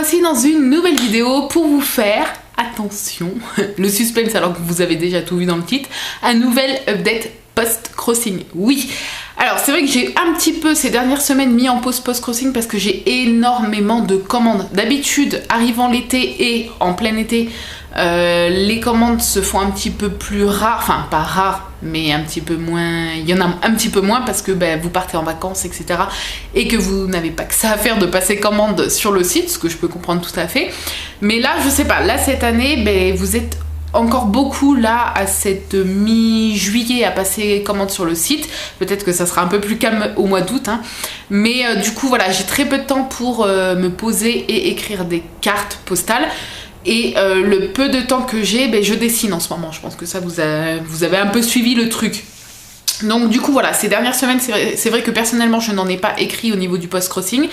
voici dans une nouvelle vidéo pour vous faire, attention, le suspense alors que vous avez déjà tout vu dans le titre, un nouvel update post-crossing. Oui, alors c'est vrai que j'ai un petit peu ces dernières semaines mis en pause post-crossing parce que j'ai énormément de commandes. D'habitude, arrivant l'été et en plein été, les commandes se font un petit peu plus rares, enfin pas rares, mais un petit peu moins, il y en a un petit peu moins parce que vous partez en vacances, etc. et que vous n'avez pas que ça à faire de passer commande sur le site, ce que je peux comprendre tout à fait. Mais là, je sais pas, là cette année, vous êtes encore beaucoup là à cette mi-juillet à passer commande sur le site. Peut-être que ça sera un peu plus calme au mois d'août, hein. Mais du coup voilà, j'ai très peu de temps pour me poser et écrire des cartes postales. Et le peu de temps que j'ai, je dessine en ce moment. Je pense que ça vous avez un peu suivi le truc. Donc du coup voilà, ces dernières semaines, c'est vrai que personnellement je n'en ai pas écrit au niveau du post-crossing.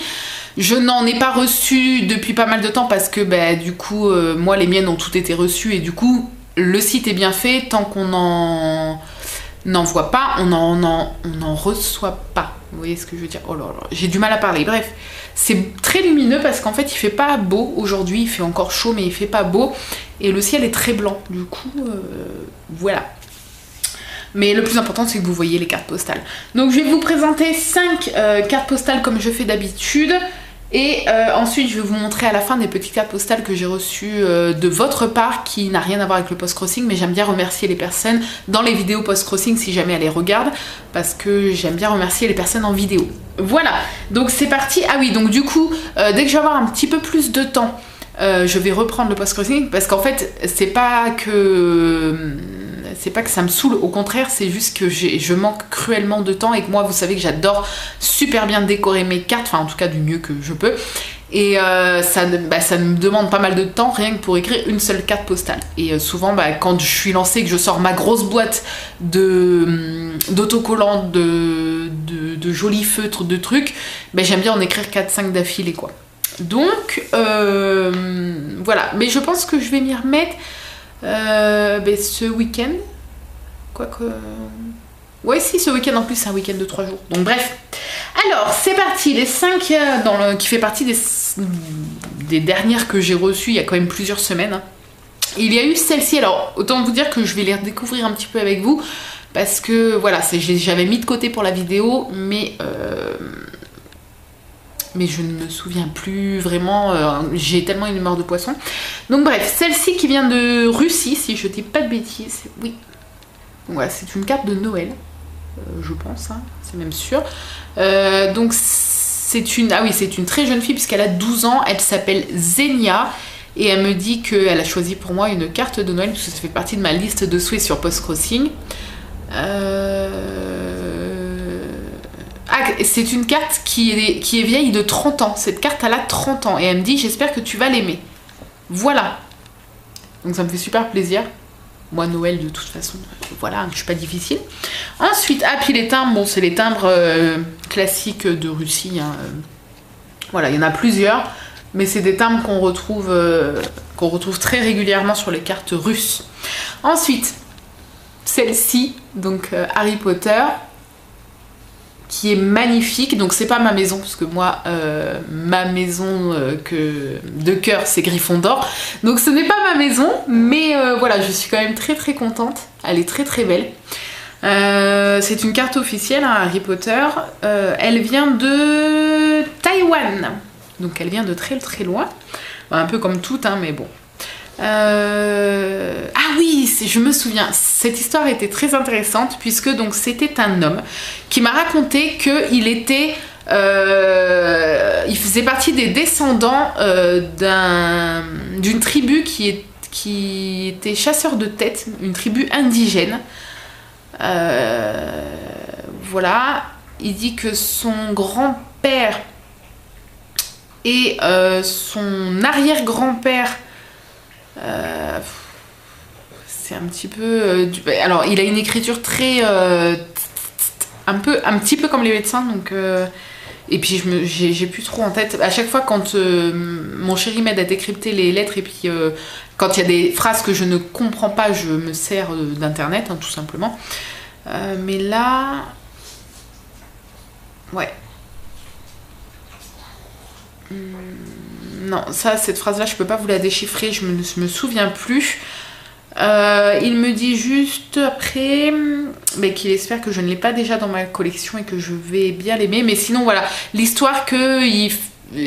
Je n'en ai pas reçu depuis pas mal de temps parce que du coup moi les miennes ont toutes été reçues et du coup le site est bien fait. Tant qu'on n'en voit pas, on n'en reçoit pas. Vous voyez ce que je veux dire? Oh là là, j'ai du mal à parler. Bref, c'est très lumineux parce qu'en fait il fait pas beau aujourd'hui, il fait encore chaud mais il fait pas beau et le ciel est très blanc. Du coup voilà. Mais le plus important, c'est que vous voyez les cartes postales. Donc je vais vous présenter 5 cartes postales comme je fais d'habitude. Et ensuite, je vais vous montrer à la fin des petites cartes postales que j'ai reçues de votre part, qui n'a rien à voir avec le post-crossing. Mais j'aime bien remercier les personnes dans les vidéos post-crossing si jamais elles les regardent. Parce que j'aime bien remercier les personnes en vidéo. Voilà, donc c'est parti. Ah oui, donc du coup, dès que je vais avoir un petit peu plus de temps, je vais reprendre le post-crossing. Parce qu'en fait, c'est pas que ça me saoule, au contraire, c'est juste que je manque cruellement de temps et que moi, vous savez que j'adore super bien décorer mes cartes, enfin en tout cas du mieux que je peux. Et ça me demande pas mal de temps rien que pour écrire une seule carte postale. Et souvent, quand je suis lancée, que je sors ma grosse boîte d'autocollants, de jolis feutres, de trucs, j'aime bien en écrire 4-5 d'affilée, quoi. Donc, voilà. Mais je pense que je vais m'y remettre ce week-end. Quoique... Ouais, si, ce week-end en plus, c'est un week-end de 3 jours. Donc bref. Alors, c'est parti. Les 5 qui fait partie des dernières que j'ai reçues il y a quand même plusieurs semaines. Hein. Il y a eu celle-ci. Alors, autant vous dire que je vais les redécouvrir un petit peu avec vous. Parce que, voilà, j'avais mis de côté pour la vidéo. Mais je ne me souviens plus vraiment. J'ai tellement une mémoire de poisson. Donc bref, celle-ci qui vient de Russie, si je dis pas de bêtises. Oui. Donc voilà, c'est une carte de Noël. Je pense, hein, c'est même sûr. Donc c'est une très jeune fille puisqu'elle a 12 ans, elle s'appelle Zenia et elle me dit qu'elle a choisi pour moi une carte de Noël parce que ça fait partie de ma liste de souhaits sur post-crossing. C'est une carte qui est vieille de 30 ans. Cette carte elle a 30 ans et elle me dit j'espère que tu vas l'aimer. Voilà. Donc ça me fait super plaisir. Moi, Noël, de toute façon, voilà, je suis pas difficile. Ensuite, puis les timbres, c'est les timbres classiques de Russie. Hein. Voilà, il y en a plusieurs, mais c'est des timbres qu'on retrouve très régulièrement sur les cartes russes. Ensuite, celle-ci, donc Harry Potter, qui est magnifique. Donc c'est pas ma maison parce que moi ma maison de cœur c'est Gryffondor, donc ce n'est pas ma maison, mais voilà, je suis quand même très très contente. Elle est très très belle. C'est une carte officielle, hein, Harry Potter. Elle vient de Taïwan, donc elle vient de très très loin, un peu comme toutes, hein, mais bon. Ah oui, je me souviens, cette histoire était très intéressante puisque donc c'était un homme qui m'a raconté qu'il était il faisait partie des descendants d'une tribu qui était chasseur de têtes, une tribu indigène. Voilà, il dit que son grand-père et son arrière-grand-père c'est un petit peu alors il a une écriture très un petit peu comme les médecins, donc et puis j'ai plus trop en tête à chaque fois quand mon chéri m'aide à décrypter les lettres et puis quand il y a des phrases que je ne comprends pas, je me sers d'internet, hein, tout simplement. Mais là ouais Non, ça, cette phrase-là, je peux pas vous la déchiffrer, je me souviens plus. Il me dit juste après qu'il espère que je ne l'ai pas déjà dans ma collection et que je vais bien l'aimer. Mais sinon, voilà, l'histoire que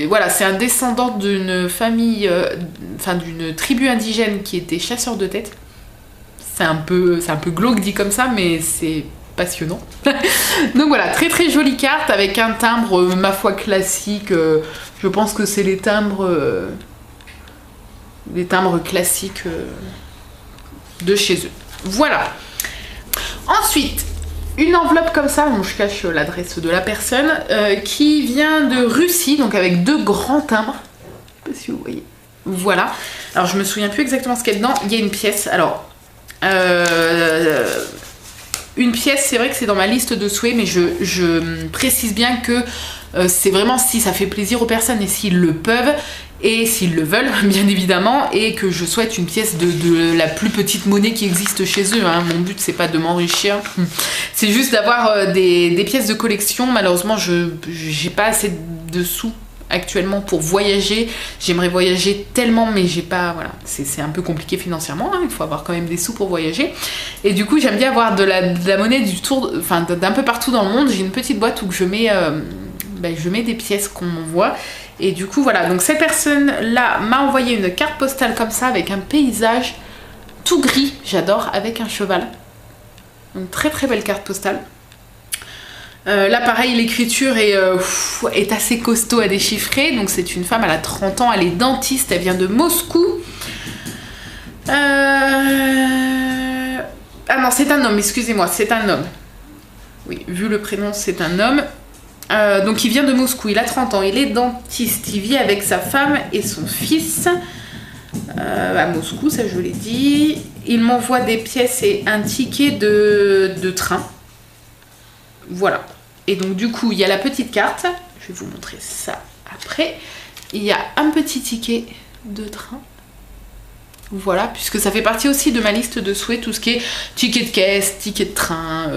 voilà, c'est un descendant d'une famille, d'une tribu indigène qui était chasseur de tête. C'est un peu glauque dit comme ça, mais c'est passionnant. Donc voilà, très très jolie carte avec un timbre, ma foi, classique. Je pense que c'est les timbres classiques de chez eux. Voilà. Ensuite, une enveloppe comme ça, bon, je cache l'adresse de la personne, qui vient de Russie, donc avec 2 grands timbres. Je sais pas si vous voyez. Voilà. Alors je me souviens plus exactement ce qu'il y a dedans. Il y a une pièce. Alors, une pièce, c'est vrai que c'est dans ma liste de souhaits, mais je précise bien que c'est vraiment si ça fait plaisir aux personnes et s'ils le peuvent et s'ils le veulent, bien évidemment, et que je souhaite une pièce de la plus petite monnaie qui existe chez eux. Hein. Mon but, c'est pas de m'enrichir, c'est juste d'avoir des pièces de collection. Malheureusement, j'ai pas assez de sous actuellement pour voyager. J'aimerais voyager tellement, mais j'ai pas, voilà, c'est un peu compliqué financièrement, hein. Il faut avoir quand même des sous pour voyager, et du coup j'aime bien avoir de la monnaie du tour, d'un peu partout dans le monde. J'ai une petite boîte où je mets des pièces qu'on m'envoie, et du coup voilà, donc cette personne là m'a envoyé une carte postale comme ça avec un paysage tout gris, j'adore, avec un cheval. Donc très très belle carte postale. Là pareil, l'écriture est assez costaud à déchiffrer. Donc c'est une femme, elle a 30 ans, elle est dentiste, elle vient de Moscou. Ah non, c'est un homme, excusez-moi, c'est un homme. Oui, vu le prénom, c'est un homme. Donc il vient de Moscou, il a 30 ans, il est dentiste, il vit avec sa femme et son fils à Moscou, ça je l'ai dit. Il m'envoie des pièces et un ticket de train. Voilà. Et donc du coup, il y a la petite carte. Je vais vous montrer ça après. Il y a un petit ticket de train. Voilà, puisque ça fait partie aussi de ma liste de souhaits, tout ce qui est ticket de caisse, ticket de train.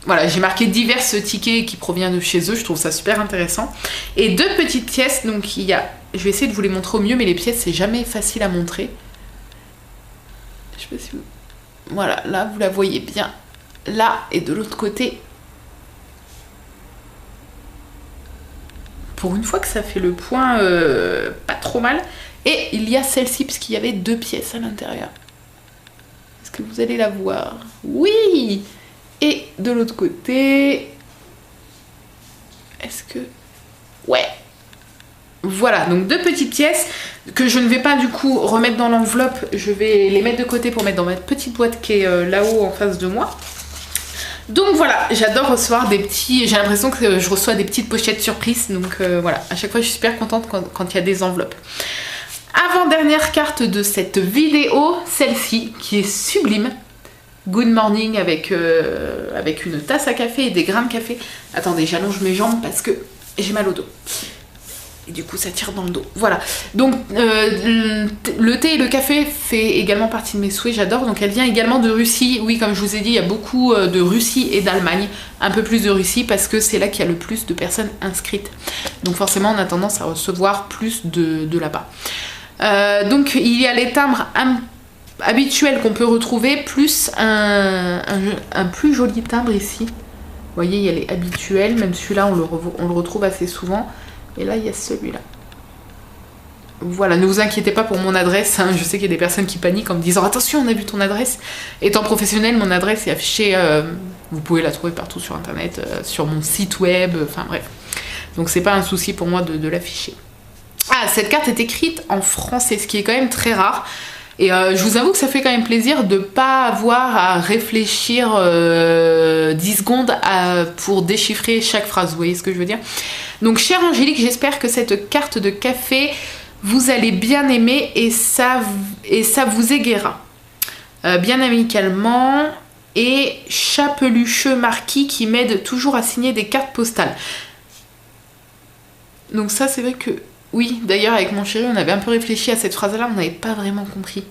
Voilà, j'ai marqué divers tickets qui proviennent de chez eux. Je trouve ça super intéressant. Et 2 petites pièces. Donc il y a... Je vais essayer de vous les montrer au mieux, mais les pièces, c'est jamais facile à montrer. Je sais pas si vous... Voilà, là, vous la voyez bien. Là, et de l'autre côté... Pour une fois que ça fait le point, pas trop mal. Et il y a celle-ci, parce qu'il y avait 2 pièces à l'intérieur. Est-ce que vous allez la voir? Oui! Et de l'autre côté... Est-ce que... Ouais! Voilà, donc 2 petites pièces que je ne vais pas du coup remettre dans l'enveloppe. Je vais les mettre de côté pour mettre dans ma petite boîte qui est là-haut en face de moi. Donc voilà, j'adore recevoir des petits... J'ai l'impression que je reçois des petites pochettes surprises. Donc voilà, à chaque fois je suis super contente quand il y a des enveloppes. Avant-dernière carte de cette vidéo, celle-ci qui est sublime. Good morning avec une tasse à café et des grains de café. Attendez, j'allonge mes jambes parce que j'ai mal au dos. Et du coup ça tire dans le dos. Voilà. Donc le thé et le café fait également partie de mes souhaits, j'adore. Donc elle vient également de Russie. Oui, comme je vous ai dit, il y a beaucoup de Russie et d'Allemagne. Un peu plus de Russie parce que c'est là qu'il y a le plus de personnes inscrites. Donc forcément on a tendance à recevoir plus de là-bas. Donc il y a les timbres habituels qu'on peut retrouver, plus un plus joli timbre ici. Vous voyez, il y a les habituels, même celui-là on le retrouve assez souvent. Et là, il y a celui-là. Voilà, ne vous inquiétez pas pour mon adresse. Hein. Je sais qu'il y a des personnes qui paniquent en me disant « Attention, on a vu ton adresse ». Étant professionnelle, mon adresse est affichée. Vous pouvez la trouver partout sur Internet, sur mon site web, enfin bref. Donc c'est pas un souci pour moi de l'afficher. Ah, cette carte est écrite en français, ce qui est quand même très rare. Et je vous avoue que ça fait quand même plaisir de ne pas avoir à réfléchir 10 secondes pour déchiffrer chaque phrase. Vous voyez ce que je veux dire? Donc, chère Angélique, j'espère que cette carte de café, vous allez bien aimer et ça vous aiguera. Bien amicalement. Et Chapelucheux Marquis qui m'aide toujours à signer des cartes postales. Donc ça, c'est vrai que... Oui, d'ailleurs, avec mon chéri, on avait un peu réfléchi à cette phrase-là, on n'avait pas vraiment compris.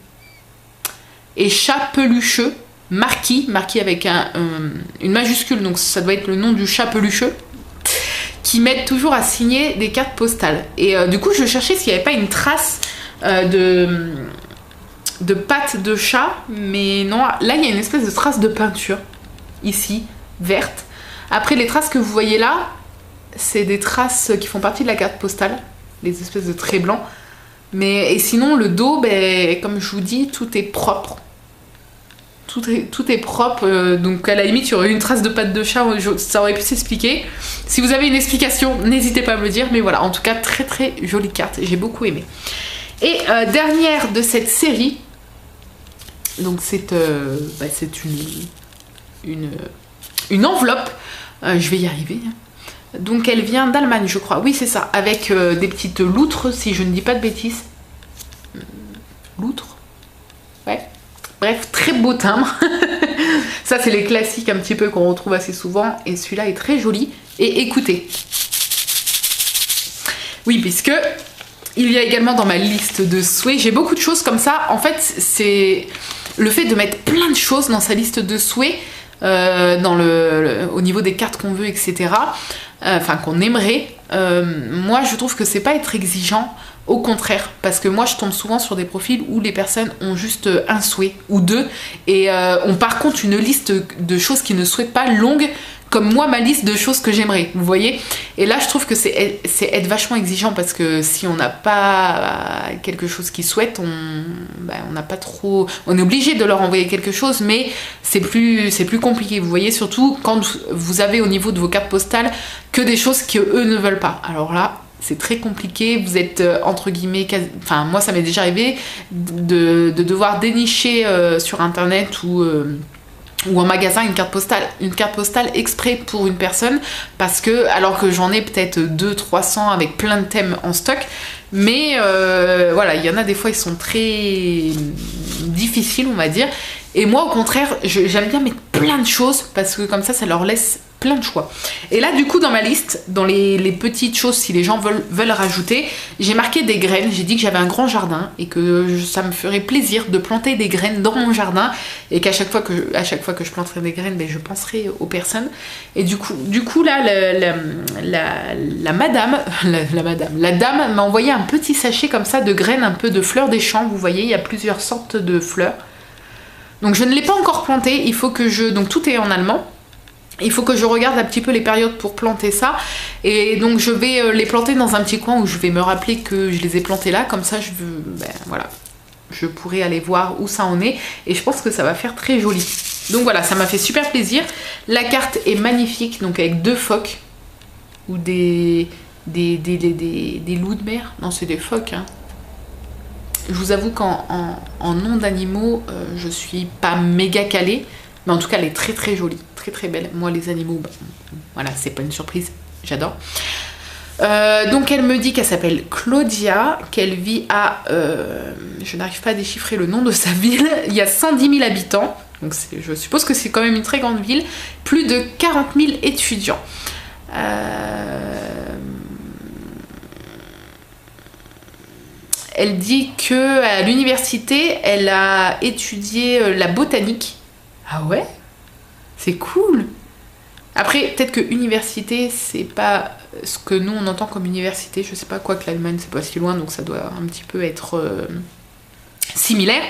Et Chapelucheux Marquis avec une majuscule, donc ça doit être le nom du Chapelucheux, qui m'aident toujours à signer des cartes postales. Et du coup, je cherchais s'il n'y avait pas une trace de pattes de chat, mais non, là il y a une espèce de trace de peinture, ici, verte. Après, les traces que vous voyez là, c'est des traces qui font partie de la carte postale, les espèces de traits blancs. Et sinon, le dos, comme je vous dis, tout est propre. Tout est propre, donc à la limite, il y aurait eu une trace de pattes de chat, ça aurait pu s'expliquer. Si vous avez une explication, n'hésitez pas à me le dire, mais voilà, en tout cas, très très jolie carte, j'ai beaucoup aimé. Et dernière de cette série, donc c'est une enveloppe, je vais y arriver. Donc elle vient d'Allemagne, je crois. Oui, c'est ça, avec des petites loutres, si je ne dis pas de bêtises. Loutres. Ouais. Bref, très beau timbre. Ça, c'est les classiques un petit peu qu'on retrouve assez souvent. Et celui-là est très joli. Et écoutez. Oui, puisque il y a également dans ma liste de souhaits, j'ai beaucoup de choses comme ça. En fait, c'est le fait de mettre plein de choses dans sa liste de souhaits, au niveau des cartes qu'on veut, etc. Enfin, qu'on aimerait. Moi, je trouve que c'est pas être exigeant. Au contraire, parce que moi je tombe souvent sur des profils où les personnes ont juste un souhait ou deux et ont par contre une liste de choses qu'ils ne souhaitent pas longue, comme moi ma liste de choses que j'aimerais, vous voyez. Et là je trouve que c'est être vachement exigeant, parce que si on n'a pas quelque chose qu'ils souhaitent, on n'a pas trop, on est obligé de leur envoyer quelque chose, mais c'est plus compliqué, vous voyez, surtout quand vous avez au niveau de vos cartes postales que des choses qu'eux ne veulent pas. Alors là, c'est très compliqué, vous êtes entre guillemets, enfin moi ça m'est déjà arrivé de devoir dénicher sur internet ou en magasin une carte postale exprès pour une personne, parce que alors que j'en ai peut-être 200-300 avec plein de thèmes en stock, mais voilà, il y en a des fois ils sont très difficiles, on va dire, et moi au contraire j'aime bien mettre plein de choses, parce que comme ça leur laisse plein de choix. Et là du coup dans ma liste, dans les petites choses, si les gens veulent rajouter, j'ai marqué des graines. J'ai dit que j'avais un grand jardin et que ça me ferait plaisir de planter des graines dans mon jardin, et qu'à chaque fois que je planterai des graines, je penserai aux personnes. Et du coup là la dame m'a envoyé un petit sachet comme ça de graines, un peu de fleurs des champs. Vous voyez, il y a plusieurs sortes de fleurs. Donc je ne l'ai pas encore planté, il faut que donc tout est en allemand. Il faut que je regarde un petit peu les périodes pour planter ça. Et donc je vais les planter dans un petit coin où je vais me rappeler que je les ai plantés là. Comme ça, voilà, je pourrai aller voir où ça en est. Et je pense que ça va faire très joli. Donc voilà, ça m'a fait super plaisir. La carte est magnifique, donc avec deux phoques. Ou des loups de mer. Non, c'est des phoques, hein. Je vous avoue qu'en nom d'animaux, je suis pas méga calée. Mais en tout cas, elle est très très jolie, très très belle. Moi, les animaux, voilà, c'est pas une surprise, j'adore. Donc, elle me dit qu'elle s'appelle Claudia, qu'elle vit à... je n'arrive pas à déchiffrer le nom de sa ville. Il y a 110 000 habitants, donc je suppose que c'est quand même une très grande ville. Plus de 40 000 étudiants. Elle dit qu'à l'université, elle a étudié la botanique. Ah ouais? C'est cool! Après, peut-être que université, c'est pas ce que nous on entend comme université. Je sais pas, quoi que l'Allemagne c'est pas si loin, donc ça doit un petit peu être similaire.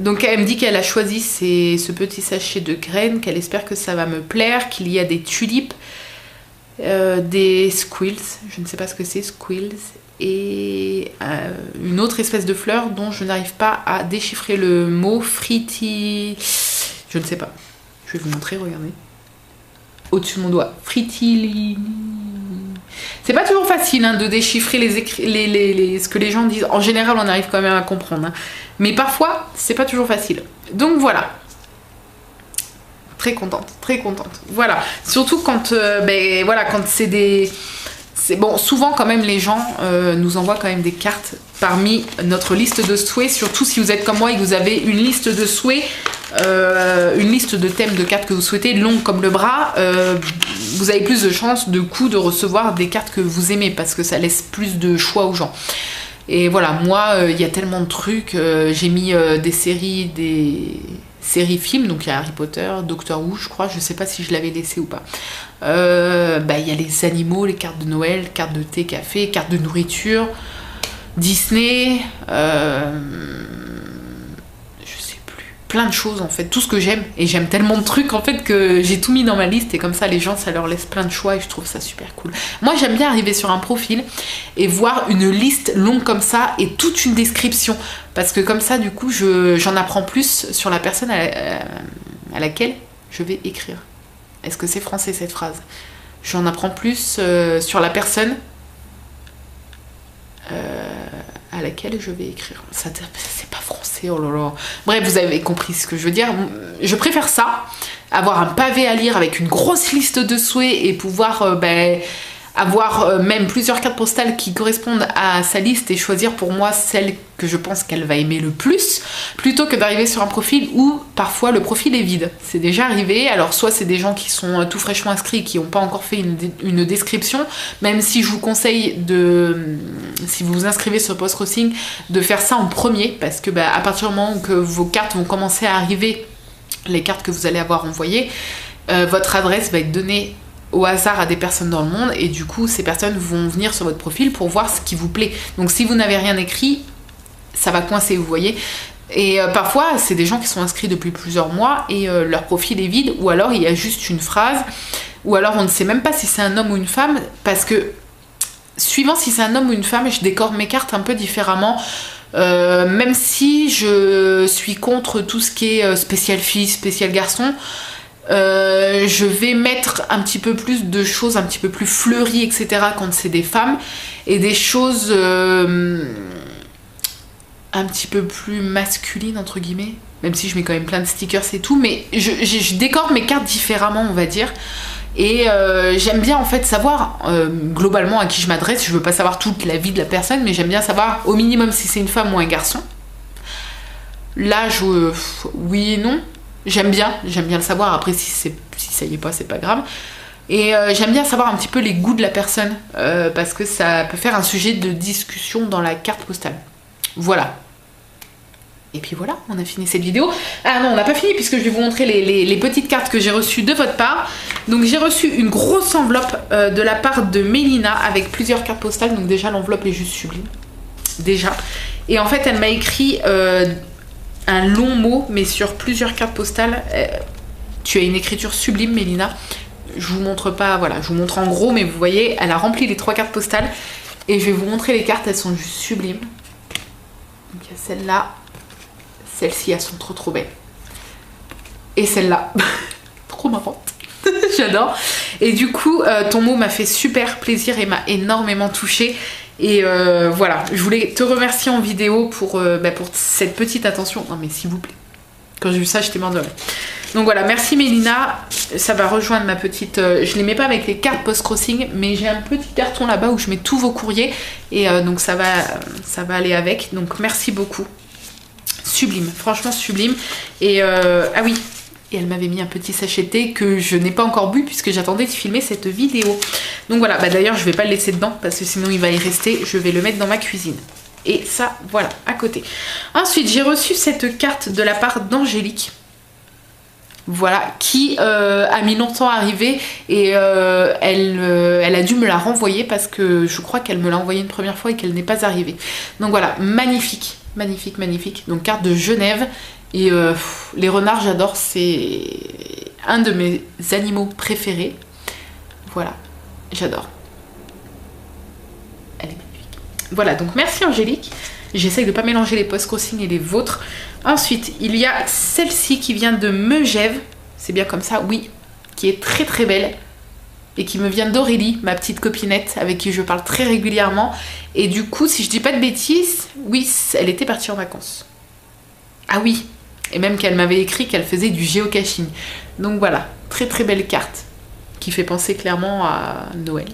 Donc elle me dit qu'elle a choisi ce petit sachet de graines, qu'elle espère que ça va me plaire, qu'il y a des tulipes, des squills, je ne sais pas ce que c'est, squills, et une autre espèce de fleur dont je n'arrive pas à déchiffrer le mot, friti... Je ne sais pas. Je vais vous montrer, regardez. Au-dessus de mon doigt. Fritili... C'est pas toujours facile de déchiffrer ce que les gens disent. En général, on arrive quand même à comprendre. Mais parfois, c'est pas toujours facile. Donc voilà. Très contente, très contente. Voilà. Surtout quand, quand c'est des... Bon, souvent quand même les gens nous envoient quand même des cartes parmi notre liste de souhaits, surtout si vous êtes comme moi et que vous avez une liste de souhaits, une liste de thèmes de cartes que vous souhaitez, longue comme le bras, vous avez plus de chances de recevoir des cartes que vous aimez, parce que ça laisse plus de choix aux gens. Et voilà, moi, il y a tellement de trucs, j'ai mis des séries, séries films, donc il y a Harry Potter, Doctor Who, je crois, je sais pas si je l'avais laissé ou pas. Il y a les animaux, les cartes de Noël, cartes de thé, café, cartes de nourriture, Disney, plein de choses en fait, tout ce que j'aime, et j'aime tellement de trucs en fait que j'ai tout mis dans ma liste, et comme ça les gens ça leur laisse plein de choix et je trouve ça super cool. Moi j'aime bien arriver sur un profil et voir une liste longue comme ça et toute une description, parce que comme ça du coup j'en apprends plus sur la personne à laquelle je vais écrire. Est-ce que c'est français cette phrase? J'en apprends plus sur la personne à laquelle je vais écrire. Ça, c'est pas français, oh là là. Bref, vous avez compris ce que je veux dire. Je préfère ça, avoir un pavé à lire avec une grosse liste de souhaits et pouvoir avoir même plusieurs cartes postales qui correspondent à sa liste et choisir pour moi celle que je pense qu'elle va aimer le plus, plutôt que d'arriver sur un profil où parfois le profil est vide. C'est déjà arrivé, alors soit c'est des gens qui sont tout fraîchement inscrits et qui n'ont pas encore fait une description, même si je vous conseille si vous vous inscrivez sur Postcrossing, de faire ça en premier, parce que à partir du moment où que vos cartes vont commencer à arriver, les cartes que vous allez avoir envoyées, votre adresse va être donnée au hasard à des personnes dans le monde, et du coup ces personnes vont venir sur votre profil pour voir ce qui vous plaît. Donc si vous n'avez rien écrit, ça va coincer, vous voyez. Et parfois c'est des gens qui sont inscrits depuis plusieurs mois et leur profil est vide, ou alors il y a juste une phrase, ou alors on ne sait même pas si c'est un homme ou une femme, parce que suivant si c'est un homme ou une femme, je décore mes cartes un peu différemment. Même si je suis contre tout ce qui est spécial fille, spécial garçon, je vais mettre un petit peu plus de choses un petit peu plus fleuries, etc. quand c'est des femmes, et des choses un petit peu plus masculines entre guillemets, même si je mets quand même plein de stickers et tout, mais je décore mes cartes différemment, on va dire. Et j'aime bien en fait savoir globalement à qui je m'adresse. Je veux pas savoir toute la vie de la personne, mais j'aime bien savoir au minimum si c'est une femme ou un garçon. L'âge, oui et non. J'aime bien le savoir. Après si ça y est pas, c'est pas grave. Et j'aime bien savoir un petit peu les goûts de la personne, parce que ça peut faire un sujet de discussion dans la carte postale. Voilà. Et puis voilà, on a fini cette vidéo. Ah non, on n'a pas fini, puisque je vais vous montrer les petites cartes que j'ai reçues de votre part. Donc j'ai reçu une grosse enveloppe de la part de Mélina avec plusieurs cartes postales. Donc déjà l'enveloppe est juste sublime. Déjà. Et en fait elle m'a écrit un long mot, mais sur plusieurs cartes postales. Tu as une écriture sublime, Mélina. Je vous montre pas, voilà, je vous montre en gros, mais vous voyez, elle a rempli les 3 cartes postales. Et je vais vous montrer les cartes, elles sont juste sublimes. Donc il y a celle-là. Celles-ci, elles sont trop belles. Et celle-là, trop marrante. J'adore. Et du coup, ton mot m'a fait super plaisir et m'a énormément touchée. Et voilà, je voulais te remercier en vidéo pour cette petite attention. Non mais s'il vous plaît. Quand j'ai vu ça, j'étais morte de rire. Donc voilà, merci Mélina. Ça va rejoindre ma petite... je les mets pas avec les cartes post-crossing, mais j'ai un petit carton là-bas où je mets tous vos courriers. Et donc ça va aller avec. Donc merci beaucoup. Sublime, franchement sublime. Et ah oui, et elle m'avait mis un petit sachet de thé que je n'ai pas encore bu puisque j'attendais de filmer cette vidéo. Donc voilà, d'ailleurs je vais pas le laisser dedans parce que sinon il va y rester. Je vais le mettre dans ma cuisine. Et ça, voilà, à côté. Ensuite, j'ai reçu cette carte de la part d'Angélique. Voilà, qui a mis longtemps à arriver et elle a dû me la renvoyer parce que je crois qu'elle me l'a envoyée une première fois et qu'elle n'est pas arrivée. Donc voilà, magnifique. Magnifique, magnifique. Donc carte de Genève. Et les renards, j'adore. C'est un de mes animaux préférés. Voilà, j'adore. Elle est magnifique. Voilà, donc merci Angélique. J'essaye de ne pas mélanger les post-crossing et les vôtres. Ensuite, il y a celle-ci qui vient de Megève. C'est bien comme ça, oui. Qui est très belle. Et qui me vient d'Aurélie, ma petite copinette, avec qui je parle très régulièrement. Et du coup, si je dis pas de bêtises, oui, elle était partie en vacances. Ah oui, et même qu'elle m'avait écrit qu'elle faisait du géocaching. Donc voilà, très belle carte, qui fait penser clairement à Noël.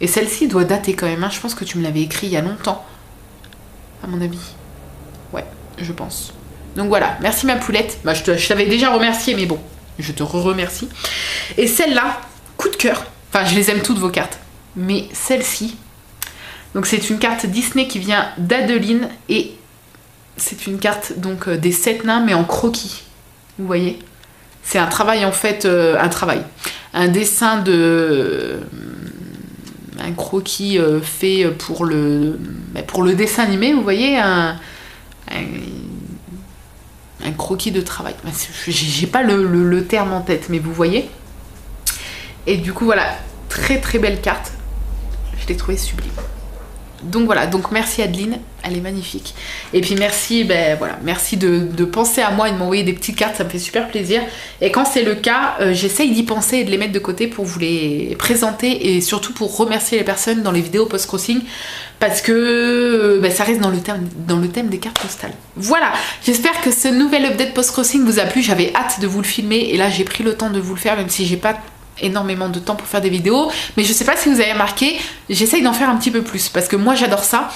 Et celle-ci doit dater quand même, hein. Je pense que tu me l'avais écrit il y a longtemps, à mon avis. Ouais, je pense. Donc voilà, merci ma poulette. Je t'avais déjà remercié, mais bon, je te remercie. Et celle-là, coup de cœur. Enfin, je les aime toutes vos cartes. Mais celle-ci, donc c'est une carte Disney qui vient d'Adeline et c'est une carte donc des 7 nains mais en croquis. Vous voyez? C'est un travail en fait, un dessin de... un croquis fait pour le dessin animé, vous voyez, un croquis de travail. J'ai pas le terme en tête, mais vous voyez. Et du coup, voilà, très très belle carte. Je l'ai trouvée sublime. Donc voilà, donc merci Adeline, elle est magnifique. Et puis merci, merci de penser à moi et de m'envoyer des petites cartes, ça me fait super plaisir. Et quand c'est le cas, j'essaye d'y penser et de les mettre de côté pour vous les présenter et surtout pour remercier les personnes dans les vidéos post-crossing parce que ça reste dans le thème des cartes postales. Voilà, j'espère que ce nouvel update post-crossing vous a plu, j'avais hâte de vous le filmer et là j'ai pris le temps de vous le faire même si j'ai pas énormément de temps pour faire des vidéos, mais je sais pas si vous avez remarqué, j'essaye d'en faire un petit peu plus parce que moi j'adore ça,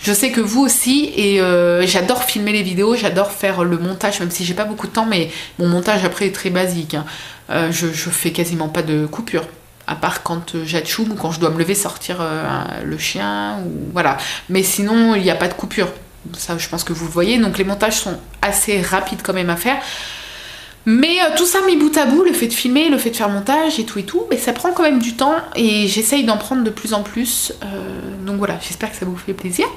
je sais que vous aussi et j'adore filmer les vidéos, j'adore faire le montage même si j'ai pas beaucoup de temps, mais mon montage après est très basique, hein. Je fais quasiment pas de coupure à part quand j'atchoum ou quand je dois me lever sortir le chien ou voilà, mais sinon il n'y a pas de coupure, ça je pense que vous le voyez, donc les montages sont assez rapides quand même à faire. Mais tout ça mis bout à bout, le fait de filmer, le fait de faire montage et tout, mais ça prend quand même du temps et j'essaye d'en prendre de plus en plus. Donc voilà, j'espère que ça vous fait plaisir.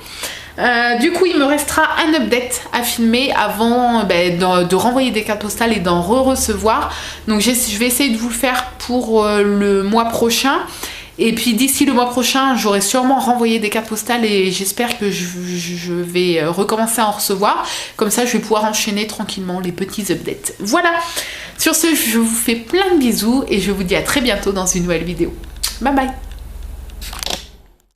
Du coup, il me restera un update à filmer avant de renvoyer des cartes postales et d'en recevoir. Donc je vais essayer de vous le faire pour le mois prochain. Et puis d'ici le mois prochain, j'aurai sûrement renvoyé des cartes postales et j'espère que je vais recommencer à en recevoir. Comme ça, je vais pouvoir enchaîner tranquillement les petits updates. Voilà, sur ce, je vous fais plein de bisous et je vous dis à très bientôt dans une nouvelle vidéo. Bye bye!